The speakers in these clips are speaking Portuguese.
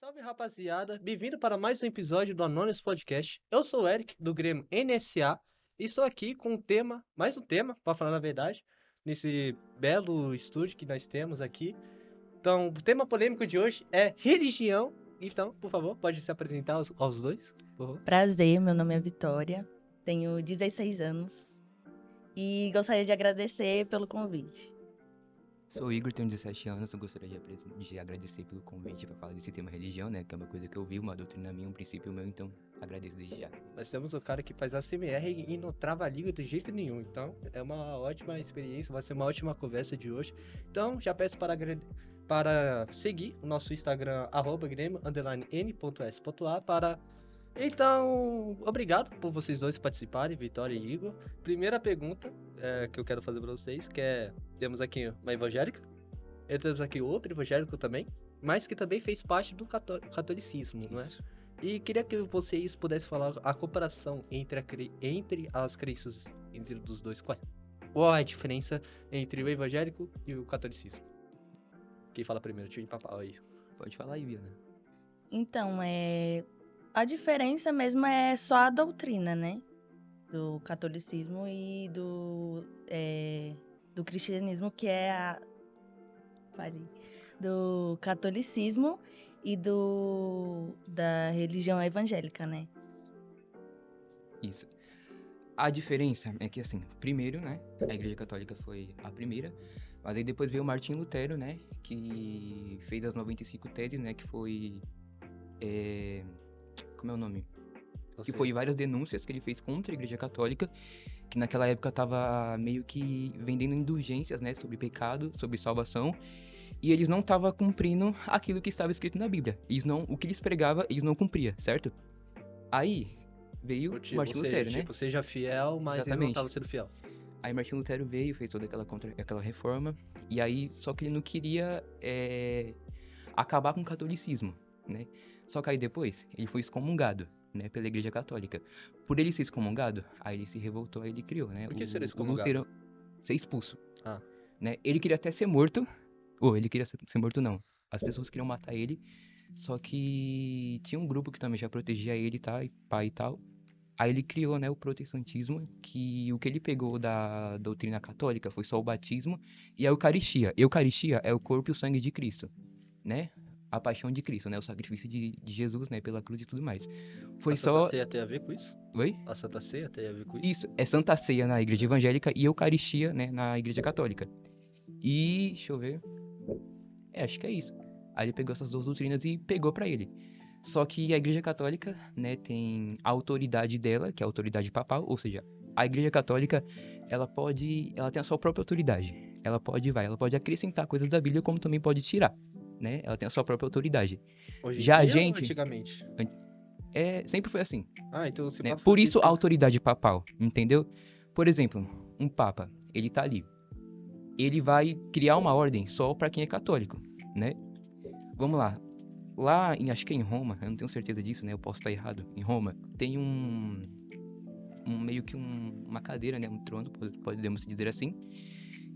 Salve rapaziada, bem-vindo para mais um episódio do Anonymous Podcast. Eu sou o Eric, do Grêmio NSA, e estou aqui com mais um tema, para falar a verdade, nesse belo estúdio que nós temos aqui. Então, o tema polêmico de hoje é religião. Então, por favor, pode se apresentar aos dois, por favor. Prazer, meu nome é Vitória, tenho 16 anos e gostaria de agradecer pelo convite. Sou o Igor, tenho 17 anos, eu gostaria de agradecer pelo convite para falar desse tema religião, né? Que é uma coisa que eu vi, uma doutrina minha, um princípio meu, então agradeço desde já. Nós temos o cara que faz ASMR e não trava a língua de jeito nenhum. Então, é uma ótima experiência, vai ser uma ótima conversa de hoje. Então, já peço para seguir o nosso Instagram, @grêmio_n.s.a para... Então, obrigado por vocês dois participarem, Vitória e Igor. Primeira pergunta que eu quero fazer para vocês, que é... Temos aqui uma evangélica, e temos aqui outro evangélico também, mas que também fez parte do catolicismo, não é? E queria que vocês pudessem falar a comparação entre as crenças entre os dois. Qual é a diferença entre o evangélico e o catolicismo? Quem fala primeiro? Tio Papau aí. Pode falar aí, Biana. Então, a diferença mesmo é só a doutrina, né? Do catolicismo e do cristianismo, que é do catolicismo e da religião evangélica, né? Isso. A diferença é que, assim, primeiro, né, a Igreja Católica foi a primeira, mas aí depois veio Martinho Lutero, né, que fez as 95 teses, né, que foi... Como é o nome? Que foi várias denúncias que ele fez contra a Igreja Católica, que naquela época estava meio que vendendo indulgências, né, sobre pecado, sobre salvação, e eles não estavam cumprindo aquilo que estava escrito na Bíblia. O que eles pregavam, eles não cumpriam, certo? Aí veio Martinho Lutero, né? Seja fiel, mas eles não estavam sendo fiel. Aí Martinho Lutero veio, fez toda aquela reforma, e aí só que ele não queria acabar com o catolicismo, né? Só que aí depois ele foi excomungado, né, pela Igreja Católica. Por ele ser excomungado, aí ele se revoltou, aí ele criou, né? Por que ser excomungado? Lutero ser expulso. Ah. Né? Ele queria até ser morto. Ou ele queria ser morto, não. As pessoas queriam matar ele. Só que tinha um grupo que também já protegia ele, tá? E pai e tal. Aí ele criou, né, o protestantismo, que o que ele pegou da doutrina católica foi só o batismo e a Eucaristia. Eucaristia é o corpo e o sangue de Cristo, né? A paixão de Cristo, né? O sacrifício de Jesus, né? Pela cruz e tudo mais. Foi só... Santa Ceia tem a ver com isso? Oi? A Santa Ceia tem a ver com isso? Isso, é Santa Ceia na Igreja Evangélica e Eucaristia, né? Na Igreja Católica. E... deixa eu ver... acho que é isso. Aí ele pegou essas duas doutrinas e pegou pra ele. Só que a Igreja Católica, né? Tem a autoridade dela, que é a autoridade papal. Ou seja, a Igreja Católica, ela tem a sua própria autoridade. Ela pode acrescentar coisas da Bíblia, como também pode tirar. Né? Ela tem a sua própria autoridade. Hoje Já em a dia gente... ou antigamente? Sempre foi assim. Ah, então se Né? Papa Por fosse isso a autoridade papal, entendeu? Por exemplo, um papa, ele tá ali. Ele vai criar uma ordem só pra quem é católico, né? Vamos lá. Lá, acho que é em Roma, eu não tenho certeza disso, né? Eu posso estar errado. Em Roma, tem meio que uma cadeira, né? Um trono, podemos dizer assim,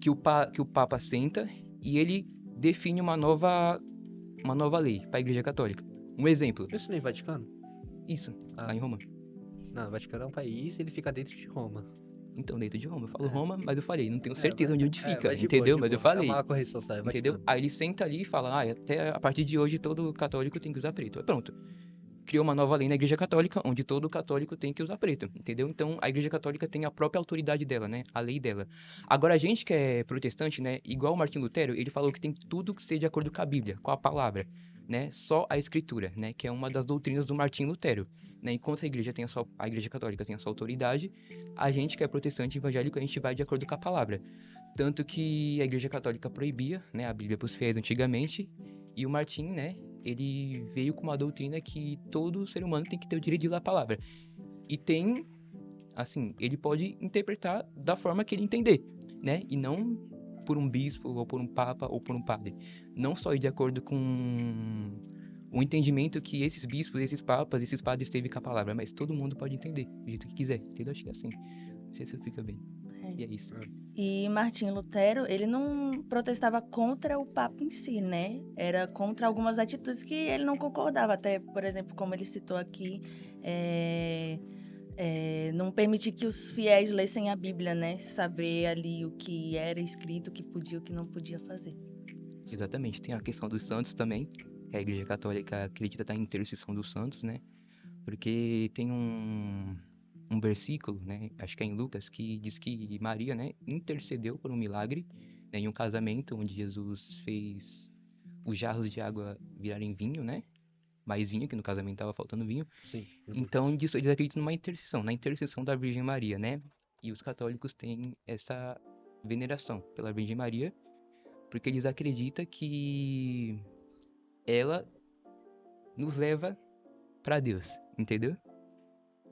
que o papa senta e ele define uma nova lei para a Igreja Católica. Um exemplo. Isso não é Vaticano? Isso, lá em Roma. Não, o Vaticano é um país e ele fica dentro de Roma. Então, dentro de Roma. Eu falo Roma, mas eu falei, não tenho certeza onde fica, mas entendeu? boa, mas eu falei. É uma correção, sabe? Entendeu? Aí ele senta ali e fala, até a partir de hoje todo católico tem que usar preto. Aí pronto. Criou uma nova lei na Igreja Católica, onde todo católico tem que usar preto, entendeu? Então, a Igreja Católica tem a própria autoridade dela, né? A lei dela. Agora, a gente que é protestante, né? Igual o Martinho Lutero, ele falou que tem tudo que seja de acordo com a Bíblia, com a palavra, né? Só a Escritura, né? Que é uma das doutrinas do Martinho Lutero, né? Enquanto a igreja católica tem a sua autoridade, a gente que é protestante e evangélico, a gente vai de acordo com a palavra. Tanto que a igreja católica proibia, né, a Bíblia para os fiéis antigamente, e o Martim, né, ele veio com uma doutrina que todo ser humano tem que ter o direito de ler a palavra. E tem, assim, ele pode interpretar da forma que ele entender, né, e não por um bispo, ou por um papa, ou por um padre. Não só ir de acordo com o entendimento que esses bispos, esses papas, esses padres teve com a palavra, mas todo mundo pode entender do jeito que quiser, entendeu? Acho que é assim. Não sei se fica bem. É. E é isso. E Martim Lutero, ele não protestava contra o Papa em si, né? Era contra algumas atitudes que ele não concordava. Até, por exemplo, como ele citou aqui, não permitir que os fiéis lessem a Bíblia, né? Saber ali o que era escrito, o que podia e o que não podia fazer. Exatamente. Tem a questão dos santos também, que a Igreja Católica acredita na intercessão dos santos, né? Porque tem um versículo, né? Acho que é em Lucas, que diz que Maria, né, intercedeu por um milagre, né, em um casamento onde Jesus fez os jarros de água virarem vinho, né? Mais vinho, que no casamento estava faltando vinho. Sim. Então, eles acreditam numa intercessão, na intercessão da Virgem Maria, né? E os católicos têm essa veneração pela Virgem Maria, porque eles acreditam que ela nos leva para Deus, entendeu?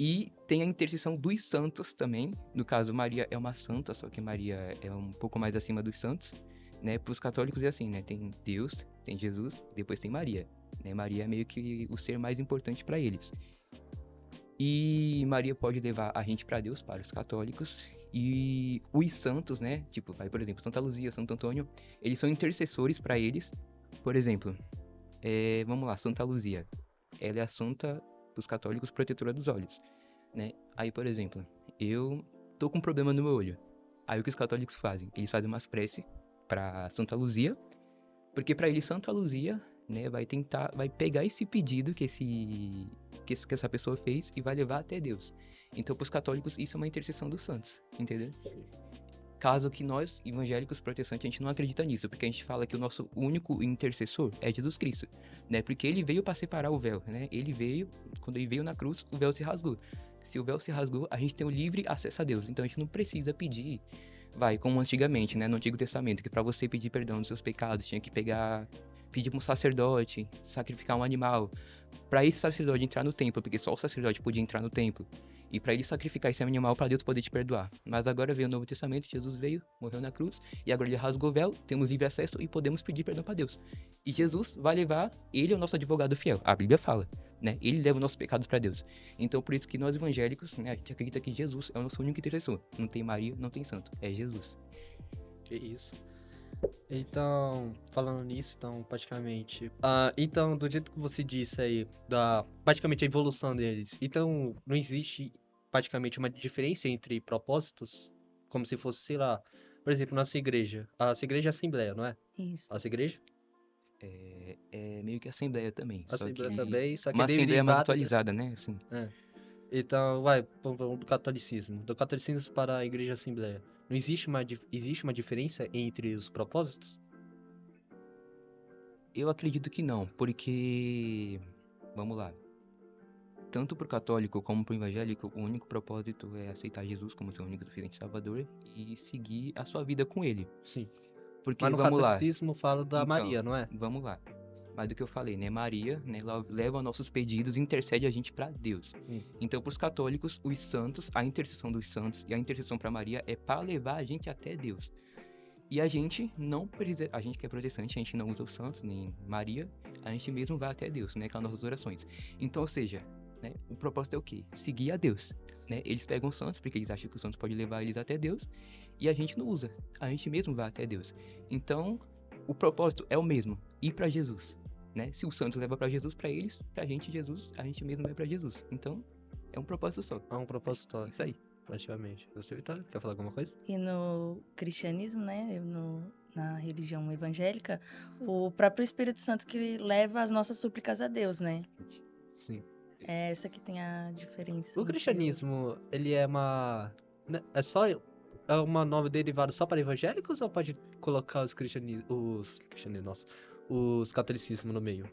E tem a intercessão dos santos também. No caso, Maria é uma santa, só que Maria é um pouco mais acima dos santos, né? Para os católicos é assim, né? Tem Deus, tem Jesus, depois tem Maria, né? Maria é meio que o ser mais importante para eles. E Maria pode levar a gente para Deus, para os católicos. E os santos, né? Tipo, vai, por exemplo, Santa Luzia, Santo Antônio, eles são intercessores para eles. Por exemplo, vamos lá, Santa Luzia. Ela é a santa dos católicos protetora dos olhos, né? Aí, por exemplo, eu tô com um problema no meu olho. Aí o que os católicos fazem? Eles fazem umas preces para Santa Luzia, porque para eles Santa Luzia, né, vai pegar esse pedido que essa pessoa fez e vai levar até Deus. Então, para os católicos, isso é uma intercessão dos santos, entendeu? Caso que nós, evangélicos protestantes, a gente não acredita nisso, porque a gente fala que o nosso único intercessor é Jesus Cristo, né? Porque ele veio para separar o véu, né? Quando ele veio na cruz, o véu se rasgou. Se o véu se rasgou, a gente tem o livre acesso a Deus. Então a gente não precisa pedir, como antigamente, né? No Antigo Testamento, que para você pedir perdão dos seus pecados, tinha que pedir para um sacerdote, sacrificar um animal. Para esse sacerdote entrar no templo, porque só o sacerdote podia entrar no templo. E para ele sacrificar esse animal para Deus poder te perdoar. Mas agora veio o Novo Testamento, Jesus veio, morreu na cruz, e agora ele rasgou o véu, temos livre acesso e podemos pedir perdão para Deus. E Jesus vai levar, ele é o nosso advogado fiel, a Bíblia fala, né? Ele leva os nossos pecados para Deus. Então por isso que nós evangélicos, né, a gente acredita que Jesus é o nosso único intercessor. Não tem Maria, não tem santo, é Jesus. Que isso. Então, falando nisso, então, praticamente... então, do jeito que você disse aí, praticamente a evolução deles, então, não existe praticamente uma diferença entre propósitos? Como se fosse, sei lá, por exemplo, nossa igreja. A nossa igreja é Assembleia, não é? Isso. Nossa igreja? É meio que Assembleia também, Assembleia também, só que uma Assembleia mais derivada atualizada, né? Assim. Então, vamos do catolicismo. Do catolicismo para a igreja Assembleia. Não existe existe uma diferença entre os propósitos? Eu acredito que não, porque, vamos lá, tanto para o católico como para o evangélico, o único propósito é aceitar Jesus como seu único suficiente salvador e seguir a sua vida com ele. Sim. Porque, Mas no vamos lá, catolicismo fala da então, Maria, não é? vamos lá. Mas do que eu falei, né? Maria, né, ela leva nossos pedidos e intercede a gente para Deus. Então, para os católicos, os santos, a intercessão dos santos e a intercessão para Maria é para levar a gente até Deus. E a gente não precisa, a gente que é protestante, a gente não usa os santos, nem Maria, a gente mesmo vai até Deus, né, com as nossas orações. Então, ou seja, né, o propósito é o quê? Seguir a Deus, né? Eles pegam os santos porque eles acham que os santos podem levar eles até Deus, e a gente não usa, a gente mesmo vai até Deus. Então, o propósito é o mesmo, ir para Jesus, né? Se o santos leva para Jesus, para eles, pra gente Jesus, a gente mesmo vai para Jesus. Então, é um propósito só. É um propósito só. Isso aí. Praticamente. Você, Vitória, quer falar alguma coisa? E no cristianismo, né, na religião evangélica, o próprio Espírito Santo que leva as nossas súplicas a Deus, né? Sim. É essa que tem a diferença. O cristianismo, ele é uma... É só... É uma nova derivada só para evangélicos ou pode colocar os catolicismo no meio?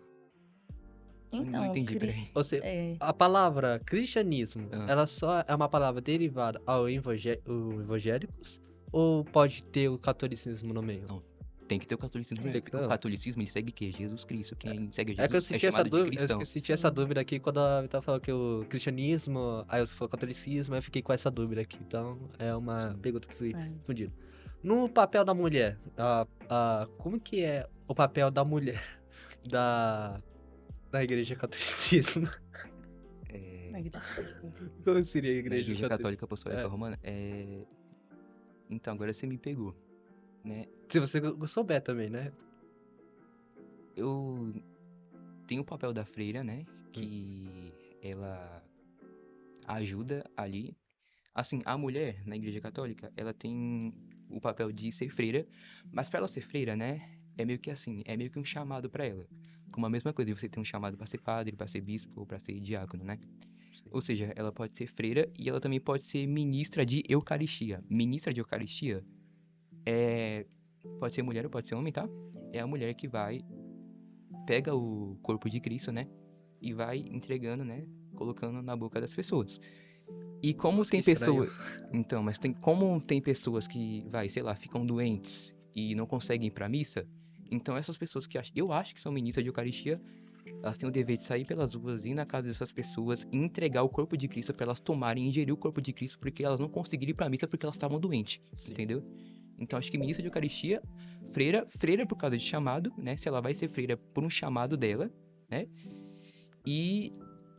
Não Então, entendi, peraí. Ou seja, é, a palavra cristianismo, Ah. ela só é uma palavra derivada ao evangélicos? Ou pode ter o catolicismo no meio? Não. Tem que ter o catolicismo, Tem né? que Porque ter. o catolicismo ele segue o quê? Jesus Cristo. Quem segue É que eu Jesus é senti essa chamado de dúvida, cristão. eu senti essa Sim. dúvida aqui quando a Vitória falou que o cristianismo, aí você falou catolicismo, aí eu fiquei com essa dúvida aqui. Então, é uma Sim. pergunta que fui é. confundida. No papel da mulher, como que é o papel da mulher da igreja catolicismo? É, Na igreja católica. Como seria a na igreja Igreja catolicismo? Católica Apostólica Romana. Então, agora você me pegou, né? Se você souber também, né? Eu tenho o papel da freira, né? Que ela ajuda ali. Assim, a mulher na Igreja Católica, ela tem o papel de ser freira, mas pra ela ser freira, né? É meio que assim, é meio que um chamado pra ela. Como a mesma coisa, você tem um chamado pra ser padre, pra ser bispo ou pra ser diácono, né? Ou seja, ela pode ser freira e ela também pode ser ministra de Eucaristia. Ministra de Eucaristia pode ser mulher ou pode ser homem, tá? É a mulher que vai, pega o corpo de Cristo, né? E vai entregando, né? Colocando na boca das pessoas. E como Nossa, tem que estranho. pessoas. Então, mas como tem pessoas que, sei lá, ficam doentes e não conseguem ir pra missa, então essas pessoas que eu acho que são ministras de Eucaristia, elas têm o dever de sair pelas ruas, ir na casa dessas pessoas e entregar o corpo de Cristo pra elas tomarem e ingerir o corpo de Cristo porque elas não conseguiram ir pra missa porque elas estavam doentes, Sim. entendeu? Então acho que ministra de Eucaristia, freira por causa de chamado, né? Se ela vai ser freira por um chamado dela, né? E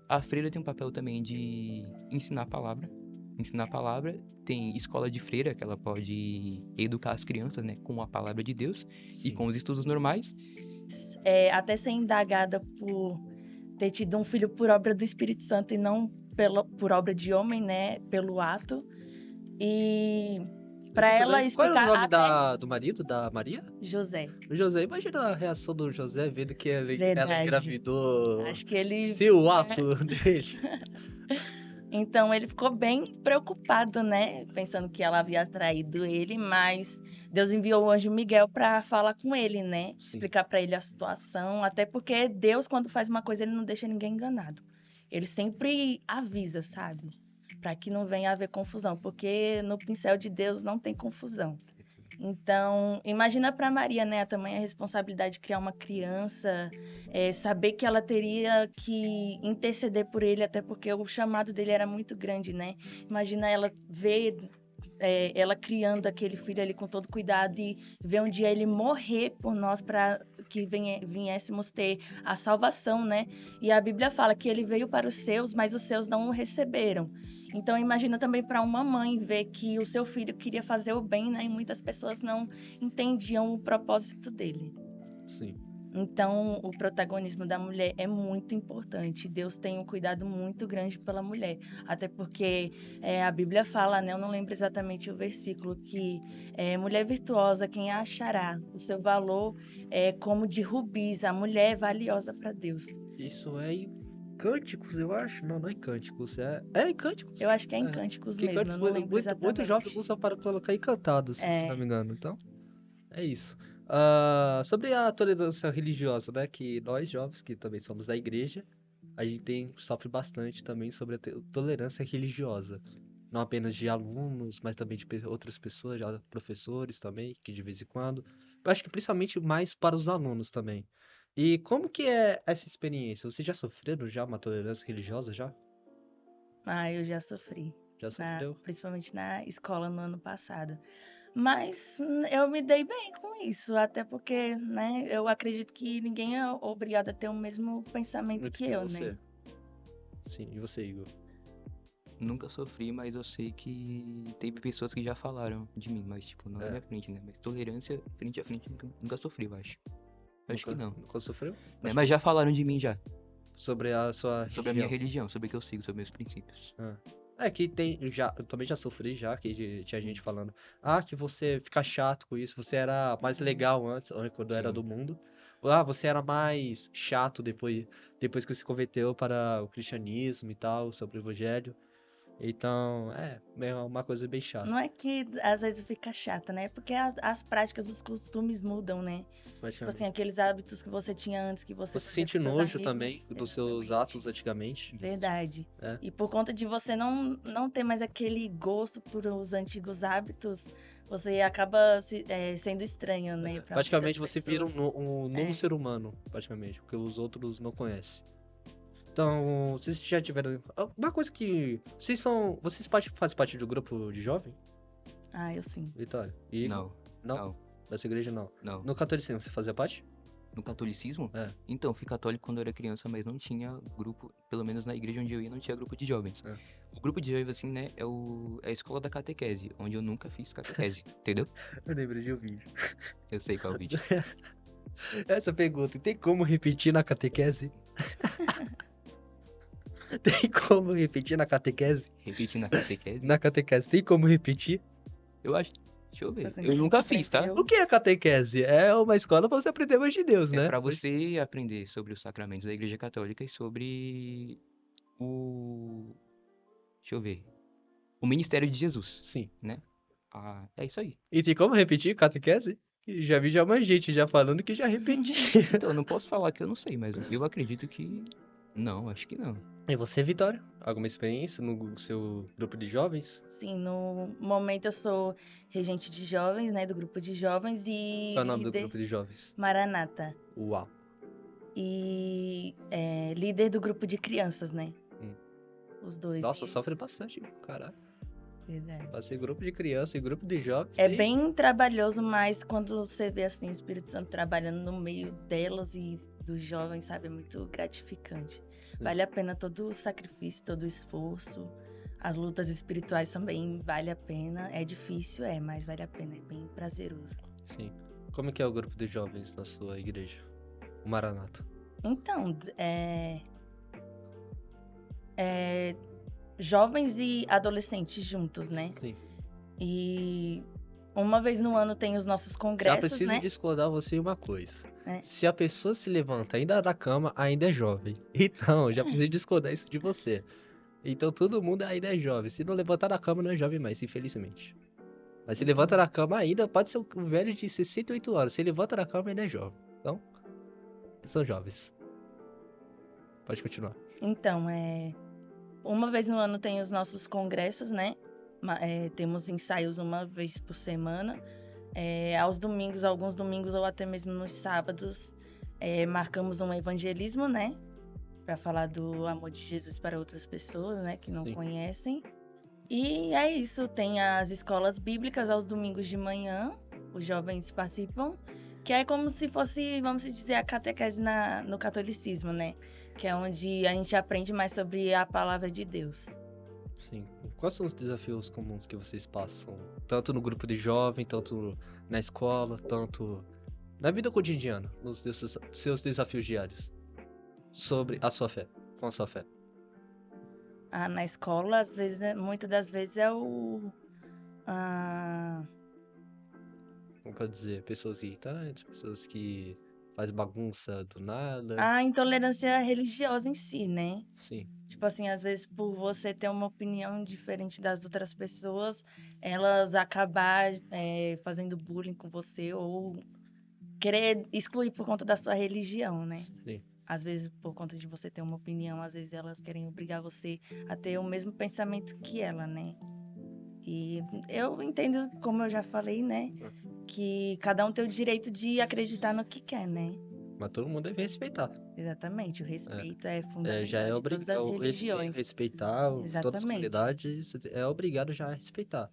a freira tem um papel também de ensinar a palavra. Ensinar a palavra, tem escola de freira, que ela pode educar as crianças, né, com a palavra de Deus e Sim. com os estudos normais. Até ser indagada por ter tido um filho por obra do Espírito Santo e não por obra de homem, né? Pelo ato. E para ela Qual era o explicar nome até do marido da Maria? José. O José, imagina a reação do José vendo que ela Verdade. engravidou. Acho que ele. Se o ato dele. Então ele ficou bem preocupado, né? Pensando que ela havia traído ele, mas Deus enviou o anjo Miguel para falar com ele, né? Sim. Explicar para ele a situação, até porque Deus, quando faz uma coisa, ele não deixa ninguém enganado. Ele sempre avisa, sabe? Para que não venha haver confusão, porque no pincel de Deus não tem confusão. Então, imagina para Maria, né, a tamanha responsabilidade de criar uma criança, saber que ela teria que interceder por ele, até porque o chamado dele era muito grande, né? Imagina ela ver ela criando aquele filho ali com todo cuidado e ver um dia ele morrer por nós para que viéssemos ter a salvação, né? E a Bíblia fala que ele veio para os seus, mas os seus não o receberam. Então imagina também para uma mãe ver que o seu filho queria fazer o bem, né? E muitas pessoas não entendiam o propósito dele. Sim. Então, o protagonismo da mulher é muito importante. Deus tem um cuidado muito grande pela mulher. Até porque a Bíblia fala, né? Eu não lembro exatamente o versículo, que mulher virtuosa, quem a achará? O seu valor é como de rubis. A mulher é valiosa para Deus. Isso é em Cânticos, eu acho. Não, não é em Cânticos. É em Cânticos. Eu acho que é em Cânticos Que mesmo, eu não lembro muito exatamente. jovem usa para colocar encantados, se não me engano. Então, é isso. Sobre a tolerância religiosa, né? Que nós, jovens, que também somos da igreja, a gente sofre bastante também sobre a tolerância religiosa. Não apenas de alunos, mas também de outras pessoas, já professores também, que de vez em quando. Eu acho que principalmente mais para os alunos também. E como que é essa experiência? Vocês já sofreram já uma tolerância religiosa já? Eu já sofri. Já sofreu? Principalmente na escola no ano passado. Mas eu me dei bem com isso, até porque, né, eu acredito que ninguém é obrigado a ter o mesmo pensamento Muito que que eu, você. né? Sim, e você, Igor? Nunca sofri, mas eu sei que teve pessoas que já falaram de mim, mas tipo, não na minha frente, né? Mas tolerância, frente a frente, nunca sofri, eu acho. Acho que não. Nunca sofreu? Né? Mas já falaram de mim já. Sobre a sua Sobre a minha religião, sobre o que eu sigo, sobre meus princípios. que tem, eu também já sofri já, que tinha gente falando, que você fica chato com isso, você era mais legal antes, quando era Sim. do mundo. Você era mais chato depois que se converteu para o cristianismo e tal, sobre o evangelho. Então, é uma coisa bem chata. Não é que às vezes fica chata, né? Porque as práticas, os costumes mudam, né? Tipo assim, aqueles hábitos que você tinha antes, que você Você fazia sente com seus nojo amigos. também dos seus Exatamente. atos antigamente. Verdade. É. E por conta de você não ter mais aquele gosto por os antigos hábitos, você acaba sendo estranho, né? Pra Praticamente muitas você vira pessoas. um novo É. ser humano, praticamente, porque os outros não conhecem. Então, vocês já tiveram. Uma coisa que. Vocês fazem parte do grupo de jovem, Ah, eu sim. Vitória? E Não, Não? não, Dessa igreja não. não. No catolicismo, você fazia parte? No catolicismo? É. Então, fui católico quando eu era criança, mas não tinha grupo, pelo menos na igreja onde eu ia, não tinha grupo de jovens. É. O grupo de jovens, assim, né, é a escola da catequese, onde eu nunca fiz catequese, entendeu? Eu lembrei de um vídeo. Eu sei qual é o vídeo. Essa pergunta, tem como repetir na catequese? Tem como repetir na catequese? Repetir na catequese? Na catequese, tem como repetir? Eu acho. Deixa eu ver. Você Eu nunca fiz, tá? aprendeu? O que é catequese? É uma escola pra você aprender mais de Deus, É né? pra você aprender sobre os sacramentos da Igreja Católica e sobre o. Deixa eu ver. O ministério de Jesus, Sim. né? É isso aí. E tem como repetir catequese? E já vi uma gente já falando que já repetiu. Então, eu não posso falar que eu não sei, mas eu acredito que. Não, acho que não. E você, Vitória? Alguma experiência no seu grupo de jovens? Sim, no momento eu sou regente de jovens, né? Do grupo de jovens e Qual é o nome do líder grupo de jovens? Maranata. Uau. E líder do grupo de crianças, né? Os dois. Nossa, E- sofre bastante, caralho. Verdade. Pra ser grupo de criança e grupo de jovens. É tem- bem trabalhoso, mas quando você vê assim o Espírito Santo trabalhando no meio delas e dos jovens, sabe, é muito gratificante. Vale a pena todo o sacrifício, todo o esforço. As lutas espirituais também vale a pena. É difícil, mas vale a pena, é bem prazeroso. Sim. Como que é o grupo de jovens na sua igreja? O Maranata. Então, jovens e adolescentes juntos, né? Sim. E uma vez no ano tem os nossos Já congressos, preciso né? discordar você em uma coisa. É. Se a pessoa se levanta ainda da cama, ainda é jovem. Então, já preciso discordar isso de você. Então todo mundo ainda é jovem. Se não levantar da cama, não é jovem mais, infelizmente. Mas se levanta da cama ainda, pode ser um velho de 68 anos. Se levanta da cama, ainda é jovem. Então, são jovens. Pode continuar. Então, uma vez no ano tem os nossos congressos, né? Temos ensaios uma vez por semana. Aos domingos, alguns domingos ou até mesmo nos sábados, marcamos um evangelismo, né? Para falar do amor de Jesus para outras pessoas, né? Que não Sim. conhecem. E é isso, tem as escolas bíblicas aos domingos de manhã, os jovens participam, que é como se fosse, vamos dizer, a catequese no catolicismo, né? Que é onde a gente aprende mais sobre a palavra de Deus. Sim. Quais são os desafios comuns que vocês passam? Tanto no grupo de jovem, tanto na escola, tanto na vida cotidiana, nos seus desafios diários. Sobre a sua fé, com a sua fé. Na escola, às vezes, muitas das vezes é a Como pode dizer, pessoas irritantes, pessoas que faz bagunça do nada. intolerância religiosa em si, né? Sim, Tipo assim, às vezes por você ter uma opinião diferente das outras pessoas, elas acabar fazendo bullying com você ou querer excluir por conta da sua religião, né? sim. Às vezes por conta de você ter uma opinião, às vezes elas querem obrigar você a ter o mesmo pensamento que ela, né? E eu entendo, como eu já falei, né? Que cada um tem o direito de acreditar no que quer, né? Mas todo mundo deve respeitar. Exatamente, o respeito é fundamental Já é de todas as religiões. respeitar todas as Exatamente. comunidades, é obrigado já a respeitar.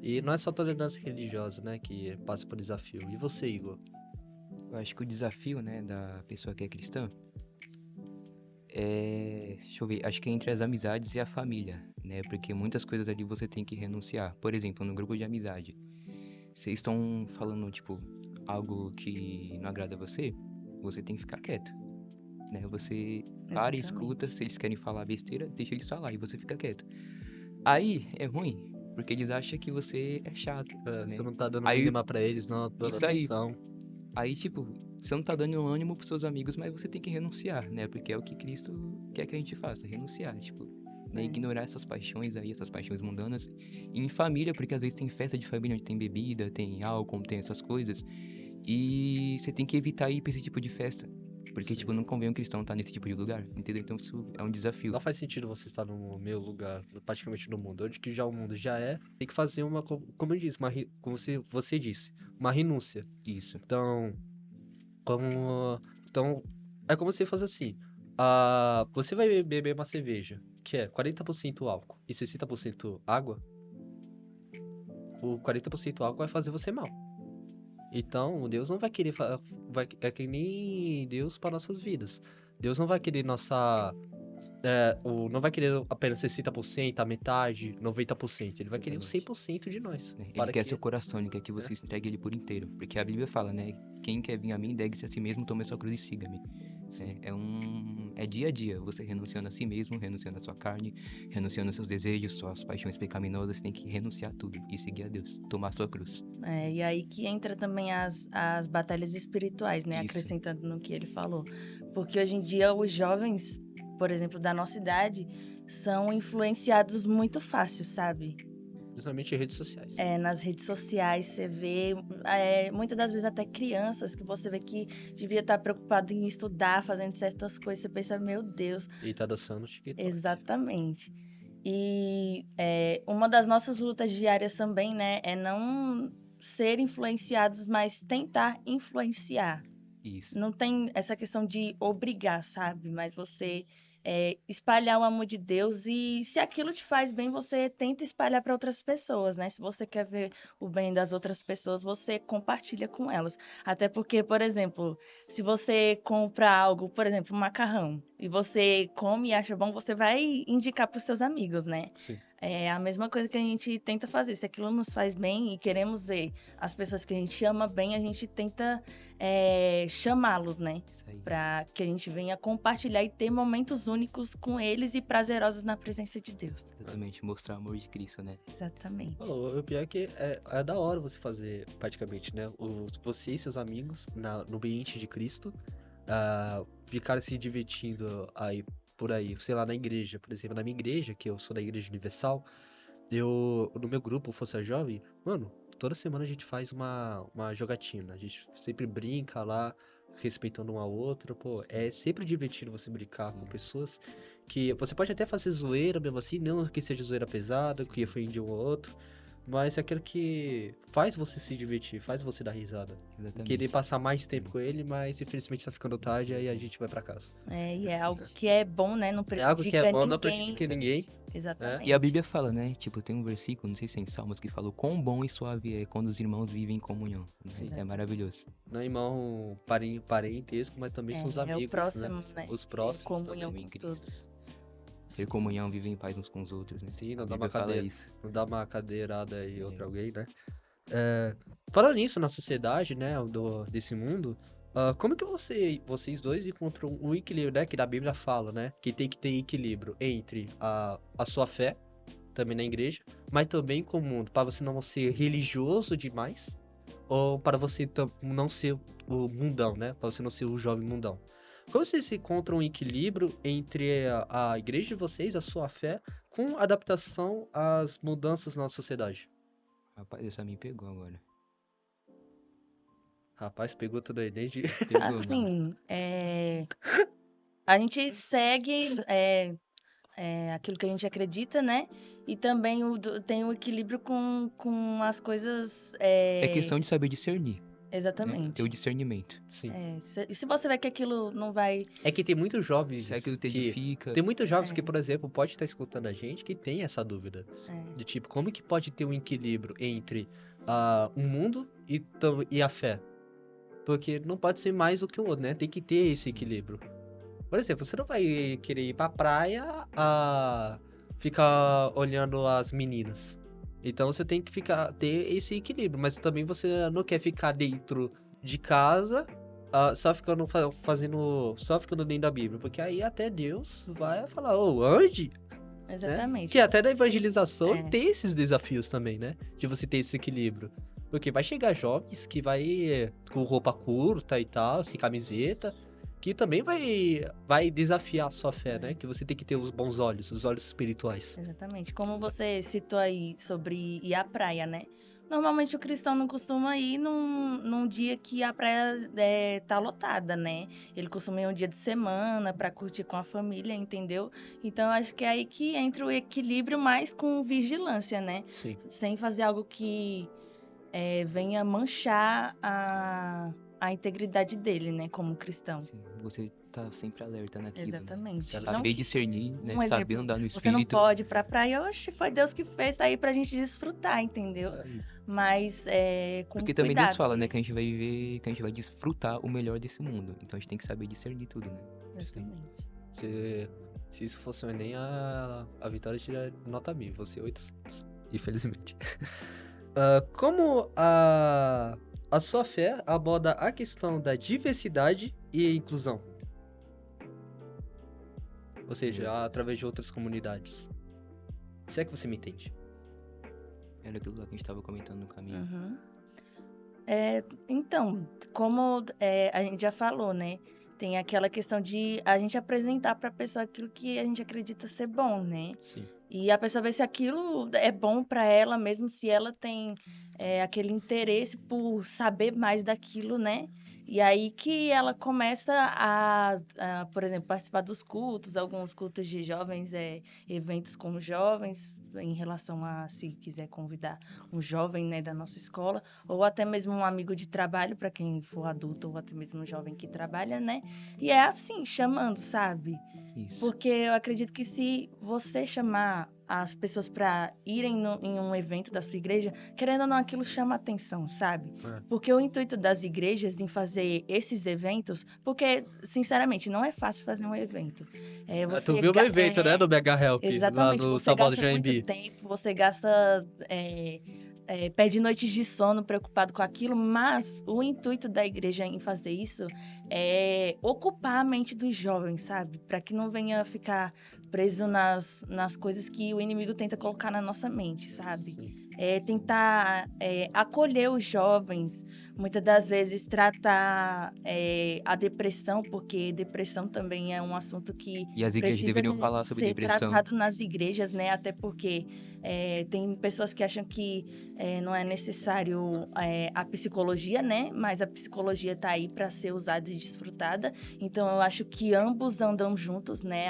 E não é só tolerância religiosa, né, que passa por desafio. E você, Igor? Eu acho que o desafio, né, da pessoa que é cristã deixa eu ver, acho que é entre as amizades e a família, né? Porque muitas coisas ali você tem que renunciar. Por exemplo, no grupo de amizade, vocês estão falando, tipo, algo que não agrada a você, você tem que ficar quieto, né? Você para e escuta, se eles querem falar besteira, deixa eles falar e você fica quieto. Aí é ruim, porque eles acham que você é chato, né? Você não tá dando Aí- mínima pra eles, não dando Isso aí. atenção. Aí, tipo, você não tá dando ânimo pros seus amigos, mas você tem que renunciar, né? Porque é o que Cristo quer que a gente faça, renunciar. Tipo, né? Ignorar essas paixões aí, essas paixões mundanas. E em família, porque às vezes tem festa de família onde tem bebida, tem álcool, tem essas coisas. E você tem que evitar ir pra esse tipo de festa. Porque, Sim. tipo, não convém um cristão estar nesse tipo de lugar, entendeu? Então isso é um desafio. Não faz sentido você estar no meu lugar, praticamente no mundo. Onde que já o mundo já é, tem que fazer uma, como eu disse, como você disse, uma renúncia. Isso. Então, então é como se fosse assim. Você vai beber uma cerveja, que é 40% álcool e 60% água. O 40% álcool vai fazer você mal. Então, Deus não vai querer. É que nem Deus para nossas vidas. Deus não vai querer não vai querer apenas 60%, a metade, 90%. Ele vai querer o Exatamente. 100% de nós. Ele Para quer que... seu coração, ele quer que você entregue ele por inteiro. Porque a Bíblia fala, né? Quem quer vir a mim, negue-se a si mesmo, tome a sua cruz e siga-me. Sim. É dia a dia, você renunciando a si mesmo, renunciando à sua carne, renunciando aos seus desejos, suas paixões pecaminosas, você tem que renunciar a tudo e seguir a Deus, tomar a sua cruz. E aí que entra também as batalhas espirituais, né? Isso. Acrescentando no que ele falou. Porque hoje em dia os jovens, por exemplo, da nossa idade, são influenciados muito fácil, sabe? Principalmente em redes sociais. Nas redes sociais você vê, muitas das vezes até crianças que você vê que devia estar preocupado em estudar, fazendo certas coisas, você pensa, meu Deus, E tá dançando no TikTok. exatamente. E uma das nossas lutas diárias também, né, é não ser influenciados, mas tentar influenciar. Isso. Não tem essa questão de obrigar, sabe? Mas você espalhar o amor de Deus e se aquilo te faz bem, você tenta espalhar para outras pessoas, né? Se você quer ver o bem das outras pessoas, você compartilha com elas. Até porque, por exemplo, se você compra algo, por exemplo, um macarrão, e você come e acha bom, você vai indicar para os seus amigos, né? Sim. É a mesma coisa que a gente tenta fazer. Se aquilo nos faz bem e queremos ver as pessoas que a gente ama bem, a gente tenta chamá-los, né? Isso aí. Para que a gente venha compartilhar e ter momentos únicos com eles e prazerosos na presença de Deus. Exatamente, mostrar o amor de Cristo, né? Exatamente. O pior é que é da hora você fazer, praticamente, né? Você e seus amigos no ambiente de Cristo, ficarem se divertindo aí, por aí, sei lá, na igreja. Por exemplo, na minha igreja, que eu sou da Igreja Universal, no meu grupo, Força Jovem, mano, toda semana a gente faz uma jogatina. A gente sempre brinca lá, respeitando um ao outro. Pô, é sempre divertido você brincar Sim. com pessoas que você pode até fazer zoeira mesmo assim, não que seja zoeira pesada, que ofende um ou outro, mas é aquilo que faz você se divertir, faz você dar risada. Exatamente. Querer passar mais tempo com ele, mas infelizmente tá ficando tarde, aí a gente vai pra casa. E é algo que é bom, né? Não É algo que é prejudica bom, não ninguém. prejudica ninguém. Exatamente. E a Bíblia fala, né? Tipo, tem um versículo, não sei se é em Salmos, que fala: quão bom e suave é quando os irmãos vivem em comunhão. Né? Sim. É maravilhoso. Não é irmão parentesco, mas também são os amigos, o próximo, né? Os próximos comunhão também. com em Cristo. todos. Ter comunhão, viver em paz uns com os outros, né? Sim, A não dá Bíblia uma fala cadeira, isso. não dá uma cadeirada aí outra alguém, né? Falando nisso, na sociedade, né, desse mundo, como que vocês dois encontram um equilíbrio, né, que da Bíblia fala, né, que tem que ter equilíbrio entre a sua fé, também na igreja, mas também com o mundo, para você não ser religioso demais, ou para você não ser o mundão, né, para você não ser o jovem mundão. Como vocês encontram um equilíbrio entre a igreja de vocês, a sua fé, com adaptação às mudanças na sociedade? Rapaz, essa me pegou agora. Rapaz, pegou tudo aí desde... Pegou, mano. Assim, a gente segue aquilo que a gente acredita, né? E também tem o equilíbrio com as coisas. É questão de saber discernir, né? Exatamente. Ter o discernimento. Sim. Se você vê que aquilo não vai. É que tem muitos jovens Se aquilo te que... edifica. Tem muitos jovens que, por exemplo, pode estar escutando a gente que tem essa dúvida. De tipo, como que pode ter um equilíbrio entre o mundo e a fé? Porque não pode ser mais do que o outro, né? Tem que ter esse equilíbrio. Por exemplo, você não vai querer ir pra praia ficar olhando as meninas. Então você tem que ter esse equilíbrio. Mas também você não quer ficar dentro de casa só ficando dentro da Bíblia. Porque aí até Deus vai falar, ande! Exatamente. Né? Que até na evangelização tem esses desafios também, né? De você ter esse equilíbrio. Porque vai chegar jovens que vai com roupa curta e tal, sem camiseta. que também vai desafiar a sua fé, né? Que você tem que ter os bons olhos, os olhos espirituais. Exatamente. Como você citou aí sobre ir à praia, né? Normalmente o cristão não costuma ir num dia que a praia tá lotada, né? Ele costuma ir um dia de semana para curtir com a família, entendeu? Então acho que é aí que entra o equilíbrio mais com vigilância, né? Sim. Sem fazer algo que venha manchar a integridade dele, né? Como cristão. Sim, você tá sempre alerta naquilo, né? Exatamente. Saber Não Saber que- discernir, né? Um Saber exemplo, andar no você não espírito. pode ir pra praia, oxe, foi Deus que fez, tá aí pra gente desfrutar, entendeu? Isso aí. Mas com Porque também Deus cuidado. fala, né, que a gente vai viver, que a gente vai desfrutar o melhor desse mundo. Então a gente tem que saber discernir tudo, né? Exatamente. Se isso fosse o Enem, a Vitória tira nota 1000, você 800, infelizmente. Como a sua fé aborda a questão da diversidade e inclusão? Ou seja, através de outras comunidades. Se é que você me entende. Era aquilo lá que a gente tava comentando no caminho. Uhum. Então, como a gente já falou, né? Tem aquela questão de a gente apresentar pra pessoa aquilo que a gente acredita ser bom, né? Sim. E a pessoa ver se aquilo é bom pra ela, mesmo se ela tem aquele interesse por saber mais daquilo, né? E aí que ela começa por exemplo, participar dos cultos, alguns cultos de jovens, eventos com jovens, em relação a se quiser convidar um jovem, né, da nossa escola, ou até mesmo um amigo de trabalho, para quem for adulto, ou até mesmo um jovem que trabalha, né? E é assim, chamando, sabe? Isso. Porque eu acredito que se você chamar as pessoas para irem em um evento da sua igreja, querendo ou não, aquilo chama atenção, sabe? É. Porque o intuito das igrejas em fazer esses eventos, porque, sinceramente, não é fácil fazer um evento. Tu viu no evento, né, do Mega Help, lá Exatamente, no você São Paulo gasta muito JMB. tempo, você gasta. Perde noites de sono preocupado com aquilo, mas o intuito da igreja em fazer isso é ocupar a mente dos jovens, sabe? Para que não venha ficar preso nas coisas que o inimigo tenta colocar na nossa mente, sabe? Sim. Tentar acolher os jovens, muitas das vezes tratar a depressão, porque depressão também é um assunto que E as igrejas precisa deveriam falar sobre ser depressão. tratado nas igrejas, né? Até porque tem pessoas que acham que não é necessário a psicologia, né? Mas a psicologia está aí para ser usada e desfrutada. Então eu acho que ambos andam juntos, né?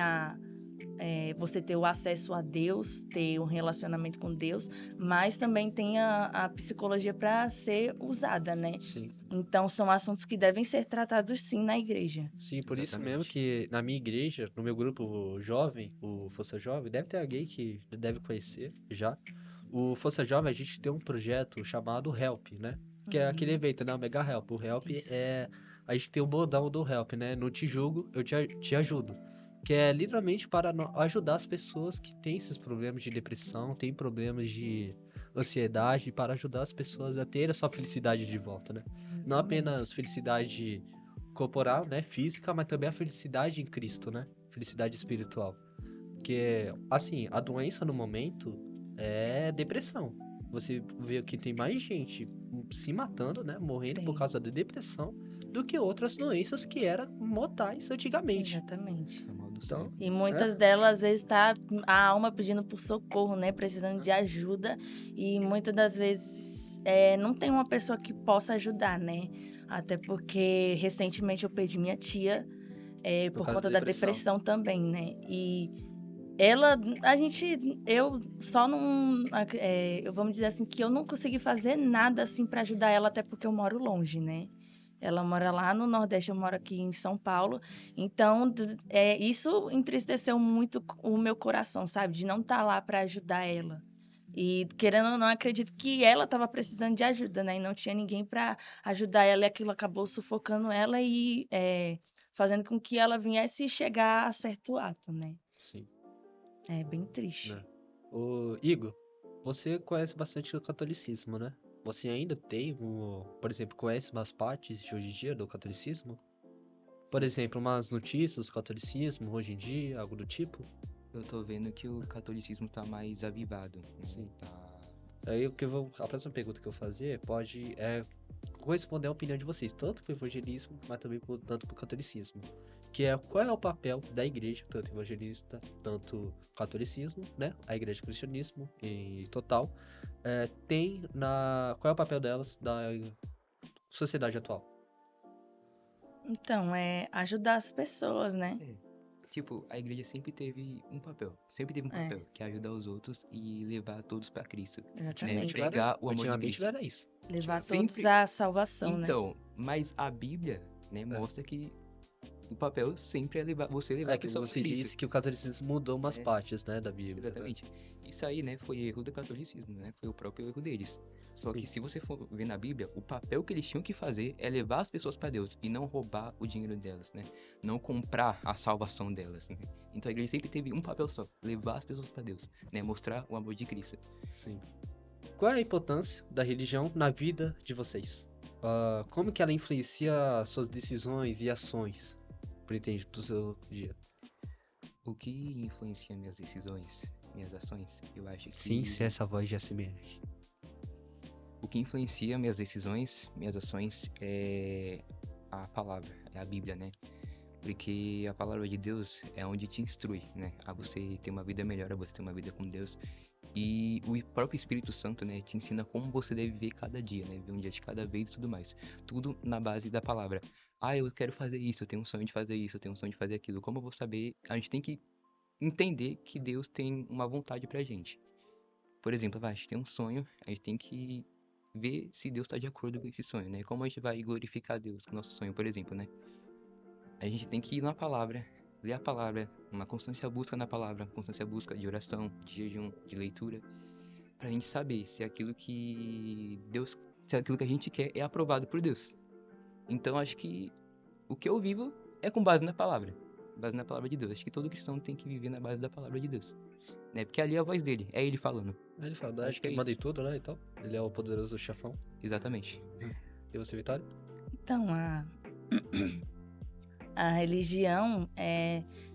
Você ter o acesso a Deus, ter um relacionamento com Deus, mas também tem a psicologia para ser usada, né? Sim. Então são assuntos que devem ser tratados sim na igreja. Sim, por isso Exatamente. mesmo que na minha igreja, no meu grupo jovem, o Força Jovem, deve ter alguém que deve conhecer já. O Força Jovem, a gente tem um projeto chamado Help, né? Que é aquele evento, né? O Mega Help. O Help Isso. a gente tem o bordão do Help, né? Não te julgo, eu te ajudo. Que é literalmente para ajudar as pessoas que têm esses problemas de depressão, têm problemas de ansiedade, para ajudar as pessoas a ter a sua felicidade de volta, né? Não apenas felicidade corporal, né, física, mas também a felicidade em Cristo, né? Felicidade espiritual. Porque, assim, a doença no momento é depressão. Você vê que tem mais gente se matando, né, morrendo por Tem. causa da depressão, do que outras doenças que eram mortais antigamente. Exatamente. É o mal do Então, século. E muitas delas, às vezes, tá a alma pedindo por socorro, né? Precisando de ajuda. E muitas das vezes não tem uma pessoa que possa ajudar, né? Até porque recentemente eu perdi minha tia por por causa conta da da depressão. depressão também, né? E ela, eu só não, vamos dizer assim, que eu não consegui fazer nada assim para ajudar ela, até porque eu moro longe, né? Ela mora lá no Nordeste, eu moro aqui em São Paulo. Então, isso entristeceu muito o meu coração, sabe? De não estar lá para ajudar ela. E, querendo ou não, acredito que ela estava precisando de ajuda, né? E não tinha ninguém para ajudar ela, e aquilo acabou sufocando ela e fazendo com que ela viesse chegar a certo ato, né? Sim, É bem triste. né? O Igor, você conhece bastante o catolicismo, né? Você ainda tem, por exemplo, conhece umas partes de hoje em dia do catolicismo? Por exemplo, umas notícias do catolicismo hoje em dia, algo do tipo? Eu tô vendo que o catolicismo tá mais avivado. Né? Sim. Tá... Aí a próxima pergunta que eu vou fazer corresponder à opinião de vocês, tanto pro evangelismo, mas também tanto pro catolicismo. Que é qual é o papel da igreja, tanto evangelista, tanto catolicismo, né? A igreja cristianismo em total, qual é o papel delas na sociedade atual? Então, é ajudar as pessoas, né? Tipo, a igreja sempre teve um papel, que é ajudar os outros e levar todos pra Cristo, né? Exatamente. Pregar o amor de Ultimamente Cristo. era isso. Levar Sempre- todos à salvação, né? Então, mas a Bíblia, né, mostra que o papel sempre é levar a Que pessoa pra você Cristo. disse que o catolicismo mudou umas É. partes, né, da Bíblia. né? Exatamente. Isso aí, né, foi erro do catolicismo, né? Foi o próprio erro deles. Só que Sim. se você for ver na Bíblia, o papel que eles tinham que fazer é levar as pessoas para Deus e não roubar o dinheiro delas, né? Não comprar a salvação delas, né? Então a igreja sempre teve um papel só, levar as pessoas para Deus, né? Mostrar o amor de Cristo. Sim. Qual é a importância da religião na vida de vocês? Como que ela influencia suas decisões e ações do seu dia? O que influencia minhas decisões, minhas ações? Eu acho que Sim, se essa voz já se mexe. o que influencia minhas decisões, minhas ações é a palavra, é a Bíblia, né? Porque a palavra de Deus é onde te instrui, né? A você ter uma vida melhor, a você ter uma vida com Deus. E o próprio Espírito Santo, né, te ensina como você deve viver cada dia, né? Viver um dia de cada vez e tudo mais. Tudo na base da palavra. Ah, eu quero fazer isso, eu tenho um sonho de fazer isso, eu tenho um sonho de fazer aquilo. Como eu vou saber? A gente tem que entender que Deus tem uma vontade pra gente. Por exemplo, a gente tem um sonho, a gente tem que ver se Deus está de acordo com esse sonho, né? Como a gente vai glorificar Deus com o nosso sonho, por exemplo, né? A gente tem que ir na palavra, ler a palavra, uma constância busca na palavra, constância busca de oração, de jejum, de leitura, pra gente saber se aquilo que Deus, se aquilo que a gente quer é aprovado por Deus. Então acho que o que eu vivo é com base na palavra de Deus. Acho que todo cristão tem que viver na base da palavra de Deus, né? Porque ali é a voz dele, é ele falando. Ele fala, Acho acho que que é manda em tudo, né, então? Ele é o poderoso chefão. Exatamente. E você, Vitória? Então, a religião,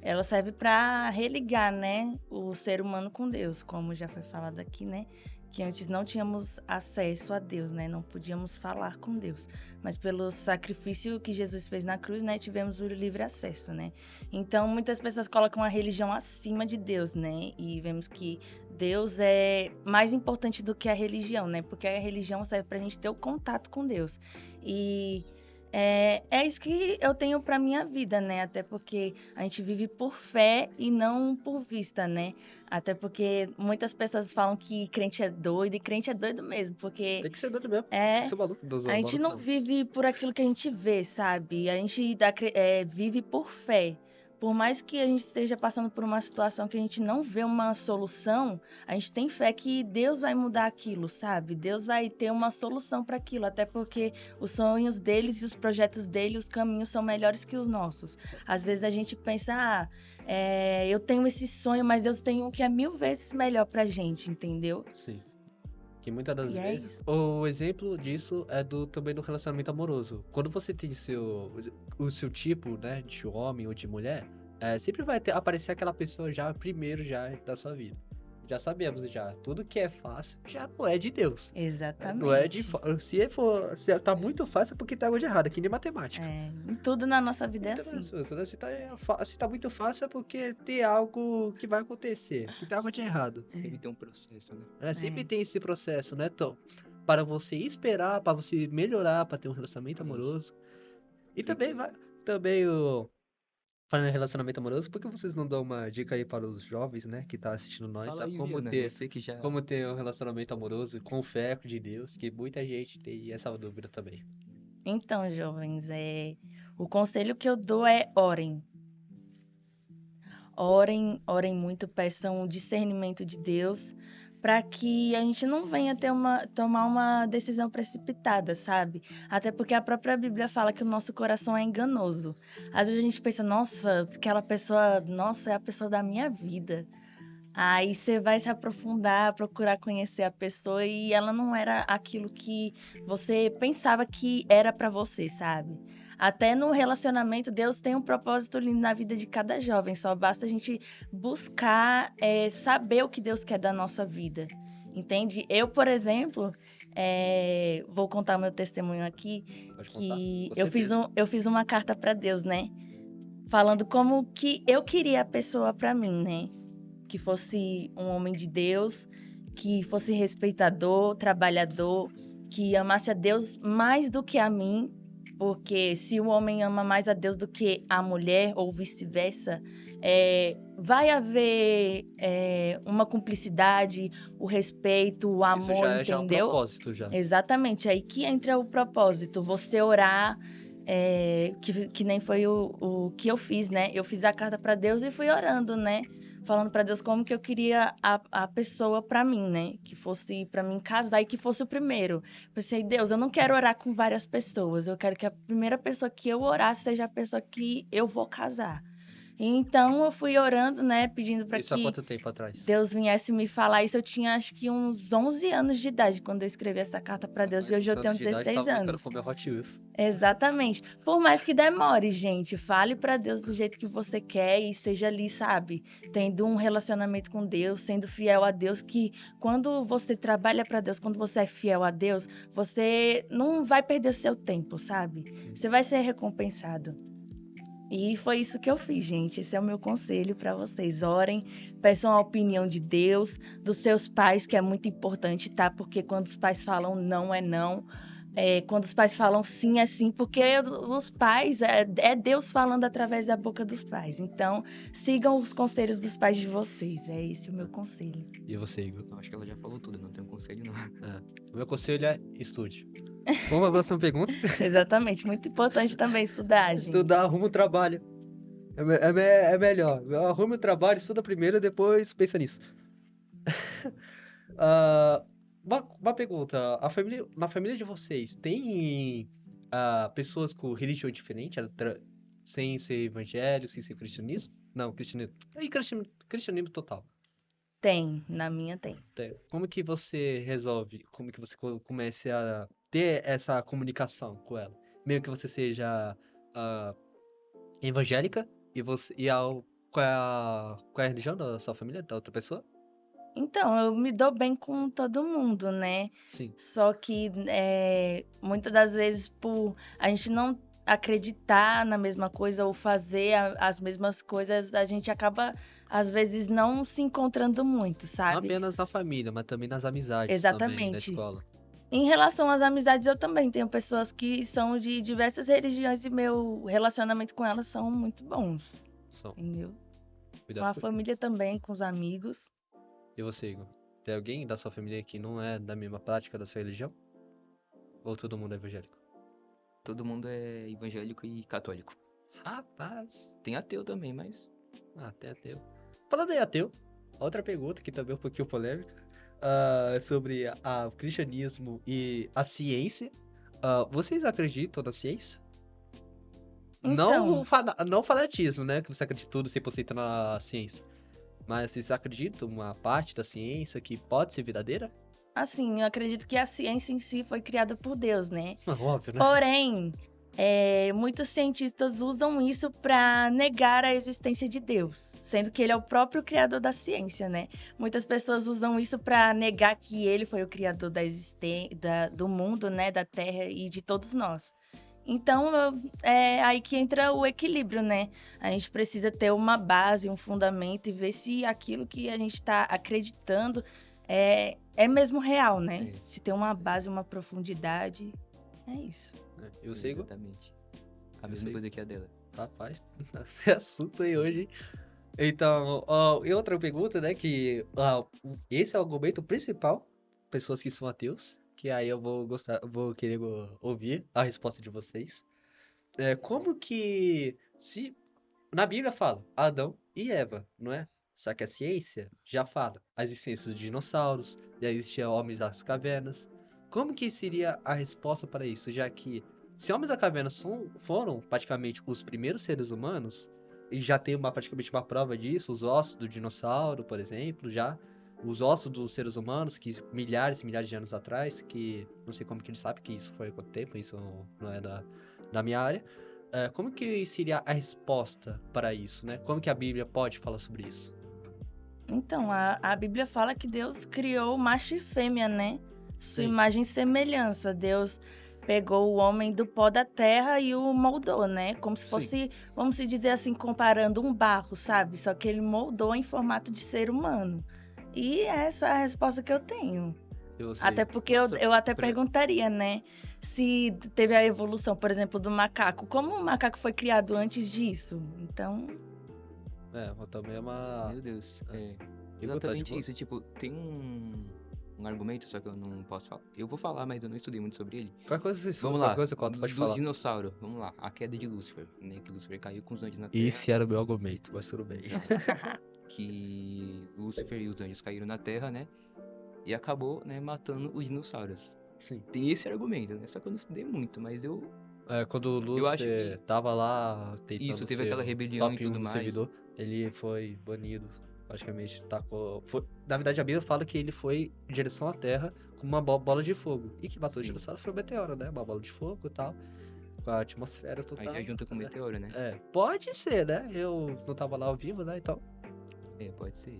ela serve para religar, né, o ser humano com Deus, como já foi falado aqui, né, que antes não tínhamos acesso a Deus, né, não podíamos falar com Deus, mas pelo sacrifício que Jesus fez na cruz, né, tivemos o livre acesso, né. Então, muitas pessoas colocam a religião acima de Deus, né, e vemos que Deus é mais importante do que a religião, né, porque a religião serve para a gente ter o contato com Deus. E é isso que eu tenho para minha vida, né? Até porque a gente vive por fé e não por vista, né? Até porque muitas pessoas falam que crente é doido, e crente é doido mesmo, porque Tem que ser doido mesmo. É. Tem que ser maluco. a gente não vive por aquilo que a gente vê, sabe? A gente vive por fé. Por mais que a gente esteja passando por uma situação que a gente não vê uma solução, a gente tem fé que Deus vai mudar aquilo, sabe? Deus vai ter uma solução para aquilo, até porque os sonhos deles e os projetos dele, os caminhos são melhores que os nossos. Às vezes a gente pensa, eu tenho esse sonho, mas Deus tem um que é 1000 vezes melhor pra gente, entendeu? Sim. Que muitas das E é vezes. isso. O exemplo disso é também do relacionamento amoroso. Quando você tem o seu tipo, né, de homem ou de mulher, sempre vai aparecer aquela pessoa já primeiro já da sua vida. Já sabemos já. Tudo que é fácil já não é de Deus. Exatamente. Não é de. Se tá muito fácil é porque tá algo de errado, que nem matemática. Em tudo na nossa vida é Então, assim. se tá muito fácil é porque tem algo que vai acontecer, que tem algo de errado. Sempre tem um processo, né? Sempre tem esse processo, né, Tom? Para você esperar, para você melhorar, para ter um relacionamento amoroso. E também falando em relacionamento amoroso, por que vocês não dão uma dica aí para os jovens, né, que tá assistindo nós, Fala sabe aí, Viana, você que já... como ter um relacionamento amoroso com fé de Deus, que muita gente tem essa dúvida também. Então, jovens, o conselho que eu dou é orem. Orem muito, peçam o discernimento de Deus, para que a gente não venha tomar uma decisão precipitada, sabe? Até porque a própria Bíblia fala que o nosso coração é enganoso. Às vezes a gente pensa, nossa, aquela pessoa, nossa, é a pessoa da minha vida. Aí você vai se aprofundar, procurar conhecer a pessoa e ela não era aquilo que você pensava que era pra você, sabe? Até no relacionamento, Deus tem um propósito lindo na vida de cada jovem. Só basta a gente buscar saber o que Deus quer da nossa vida. Entende? Eu, por exemplo, Vou contar meu testemunho aqui, Pode contar? que Com certeza. eu fiz uma carta para Deus, né? Falando como que eu queria a pessoa para mim, né? Que fosse um homem de Deus, que fosse respeitador, trabalhador, que amasse a Deus mais do que a mim, porque se o homem ama mais a Deus do que a mulher, ou vice-versa, vai haver uma cumplicidade, o respeito, o Isso amor, já é um entendeu? propósito já. Exatamente, aí que entra o propósito, você orar, que nem foi o que eu fiz, né? Eu fiz a carta para Deus e fui orando, né? Falando para Deus como que eu queria a pessoa para mim, né? Que fosse para mim casar e que fosse o primeiro. Pensei, Deus, eu não quero orar com várias pessoas, eu quero que a primeira pessoa que eu orar seja a pessoa que eu vou casar. Então eu fui orando, né? Pedindo para Isso há que quanto tempo atrás? Deus viesse me falar isso. Eu tinha acho que uns 11 anos de idade quando eu escrevi essa carta para Deus e Rapaz, hoje eu 11 tenho anos de idade, 16 tava brincando anos. com o meu Hot Wheels. Exatamente. Por mais que demore, gente, fale para Deus do jeito que você quer e esteja ali, sabe? Tendo um relacionamento com Deus, sendo fiel a Deus, que quando você trabalha para Deus, quando você é fiel a Deus, você não vai perder seu tempo, sabe? Você vai ser recompensado. E foi isso que eu fiz, gente. Esse é o meu conselho para vocês. Orem, peçam a opinião de Deus, dos seus pais, que é muito importante, tá? Porque quando os pais falam não, é não. Quando os pais falam sim, é sim. Porque os pais, é Deus falando através da boca dos pais. Então, sigam os conselhos dos pais de vocês. É esse o meu conselho. E você, Igor? Eu acho que ela já falou tudo, não tem um conselho não. O meu conselho é estude. Vamos à próxima pergunta. Exatamente. Muito importante também estudar, gente. Estudar, arruma um trabalho. É melhor. Arrume um trabalho, estuda primeiro e depois pensa nisso. Ah, uma pergunta. Na família de vocês, tem pessoas com religião diferente, sem ser evangelho, sem ser cristianismo? Não, cristianismo. E cristianismo total. Tem, na minha tem. Como que você resolve? Como que você comece a ter essa comunicação com ela? Mesmo que você seja ah, evangélica e você qual é a religião da sua família, da outra pessoa? Então, eu me dou bem com todo mundo, né? Sim. Só que muitas das vezes, por a gente não acreditar na mesma coisa ou fazer as mesmas coisas, a gente acaba, às vezes, não se encontrando muito, Não sabe? apenas na família, mas também nas amizades também, na Exatamente. escola. Em relação às amizades, eu também tenho pessoas que são de diversas religiões e meu relacionamento com elas são muito bons, Só, entendeu? Com cuidado a com. família também, com os amigos. E você, Igor? Tem alguém da sua família que não é da mesma prática da sua religião? Ou todo mundo é evangélico? Todo mundo é evangélico e católico. Rapaz. Tem ateu também, mas Até ateu. Falando em ateu, outra pergunta que também é um pouquinho polêmica, sobre o cristianismo e a ciência. Vocês acreditam na ciência? Então, Não fanatismo, né? Que você acredita tudo 100% na ciência. Mas vocês acreditam uma parte da ciência que pode ser verdadeira? assim, eu acredito que a ciência em si foi criada por Deus, né? Óbvio, né? Porém, muitos cientistas usam isso para negar a existência de Deus, sendo que ele é o próprio criador da ciência, né? Muitas pessoas usam isso para negar que ele foi o criador do mundo, né? Da Terra e de todos nós. Então, é aí que entra o equilíbrio, né? A gente precisa ter uma base, um fundamento e ver se aquilo que a gente está acreditando é mesmo real, né? É. Se tem uma base, uma profundidade. É isso. Eu sei, Igor? exatamente. A Eu mesma sei. coisa que a dela. Rapaz, esse assunto aí hoje, hein? Então, e outra pergunta, né? Que esse é o argumento principal, pessoas que são ateus, que aí eu vou querer ouvir a resposta de vocês. Como que se na Bíblia fala Adão e Eva, não é? Só que a ciência já fala a existência dos dinossauros, já existiam homens das cavernas. Como que seria a resposta para isso, já que se homens das cavernas foram praticamente os primeiros seres humanos, e já tem praticamente uma prova disso, os ossos do dinossauro, por exemplo, já os ossos dos seres humanos, que milhares e milhares de anos atrás, que não sei como que ele sabe que isso foi há quanto tempo, isso não é da minha área. Como que seria a resposta para isso, né? Como que a Bíblia pode falar sobre isso? Então, a Bíblia fala que Deus criou macho e fêmea, né? sua Sim. imagem e semelhança. Deus pegou o homem do pó da terra e o moldou, né? Como se Sim. fosse, vamos se dizer assim, comparando um barro, sabe? Só que ele moldou em formato de ser humano. E essa é a resposta que eu tenho. E você? Até porque eu até pra- perguntaria, né? Se teve a evolução, por exemplo, do macaco. Como o macaco foi criado antes disso? Então, Eu também é uma... Meu Deus. Igor, tá de Exatamente boa? isso. Tipo, tem um argumento, só que eu não posso falar. Eu vou falar, mas eu não estudei muito sobre ele. Qualquer coisa você Vamos qualquer lá. coisa conta, pode Dos falar. dinossauros. Vamos lá. A queda de Lúcifer, né? Que Lúcifer caiu com os anjos na Terra. Esse era o meu argumento, mas tudo bem. Que Lúcifer e os anjos caíram na Terra, né? E acabou, né, matando os dinossauros. Sim. Tem esse argumento, né? Só que eu não estudei muito, mas eu... Quando o Eu acho Lúcifer tava lá tentando Isso, teve ser aquela o rebelião top e 1 tudo do mais. servidor, ele foi banido. Praticamente tacou. Na verdade, a Bíblia fala que ele foi em direção à Terra com uma bola de fogo. E que matou o Sim. dinossauro foi o meteoro, né? Uma bola de fogo e tal. Com a atmosfera Aí total. já junta com o meteoro, né? Pode ser, né? Eu não tava lá ao vivo, né? Então. Pode ser.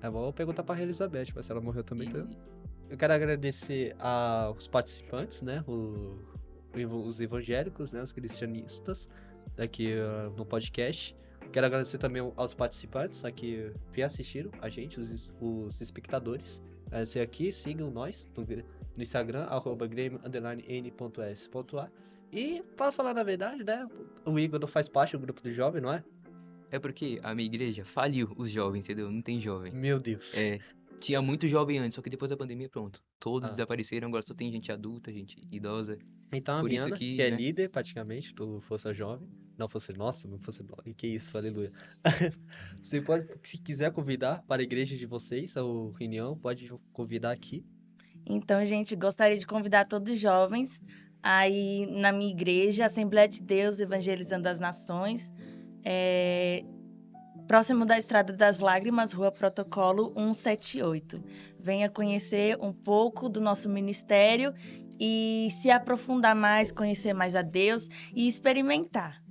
É bom perguntar pra Elizabeth, mas se ela morreu também. E- Então. Eu quero agradecer aos participantes, né? Os evangélicos, né? Os cristianistas aqui no podcast. Quero agradecer também aos participantes aqui que assistiram a gente, os espectadores. Agradecer aqui, sigam nós no Instagram, @grêmio_n.s.a. E, para falar na verdade, né? O Igor não faz parte do grupo do jovem, não é? É porque a minha igreja faliu os jovens, entendeu? Não tem jovem. Meu Deus. Tinha muito jovem antes, só que depois da pandemia, pronto. Todos Ah. desapareceram, agora só tem gente adulta, gente idosa. Então a Por isso Miana, que, que é né? líder praticamente do Força Jovem, não fosse nossa, não fosse nós. Que isso, aleluia. Você pode, se quiser convidar para a igreja de vocês, ou reunião, pode convidar aqui. então, gente, gostaria de convidar todos os jovens aí na minha igreja, Assembleia de Deus Evangelizando as Nações, próximo da Estrada das Lágrimas, Rua Protocolo 178. Venha conhecer um pouco do nosso ministério e se aprofundar mais, conhecer mais a Deus e experimentar.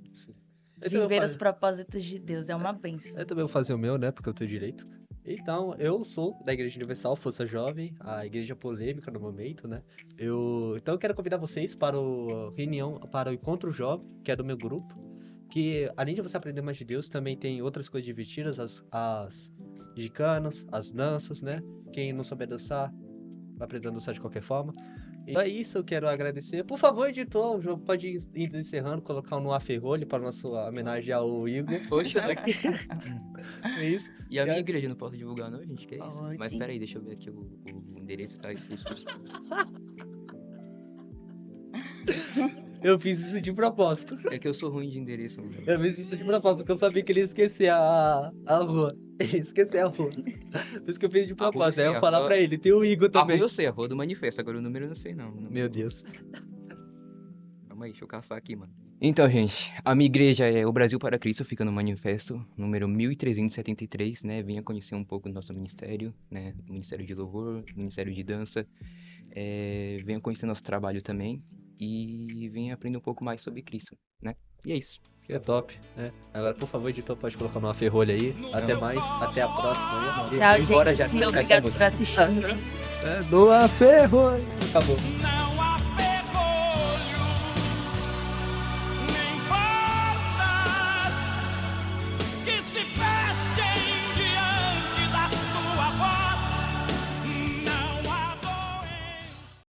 Eu também Viver vou os propósitos de Deus é uma bênção. Eu também vou fazer o meu, né? Porque eu tenho direito. Então, eu sou da Igreja Universal Força Jovem, a igreja polêmica no momento, né? Então eu quero convidar vocês para para o Encontro Jovem, que é do meu grupo. Que além de você aprender mais de Deus, também tem outras coisas divertidas, as gicanas, as danças, né? Quem não souber dançar, vai aprender a dançar de qualquer forma. Então é isso, eu quero agradecer. Por favor, editor, o jogo pode ir encerrando, colocar no Aferrolho para nossa homenagem ao Igor. Poxa, É isso. e a minha igreja não posso divulgar não, gente, que é isso. Pode. Mas peraí, deixa eu ver aqui o endereço, tá? Eu fiz isso de propósito. É que eu sou ruim de endereço, mano. Eu fiz isso de propósito, porque eu sabia que ele ia esquecer a rua. Ele ia esquecer a rua. Por isso que eu fiz de propósito. Aí eu sim, vou falar pra ele, tem o Igor A rua também. eu sei, a rua do manifesto, agora o número eu não sei não. Meu Deus. Calma aí, deixa eu caçar aqui, mano. Então, gente, a minha igreja é o Brasil para Cristo, fica no manifesto, número 1373, né? Venha conhecer um pouco do nosso ministério, né? Ministério de Louvor, Ministério de Dança. Venha conhecer nosso trabalho também e venha aprender um pouco mais sobre Cristo, né? E é isso. Que é top, né? Agora, por favor, editor, pode colocar no Aferrolho aí. Até mais, até a próxima. Tchau, Embora gente. já com essa Obrigado por música. assistir. No Aferrolho. Acabou. Now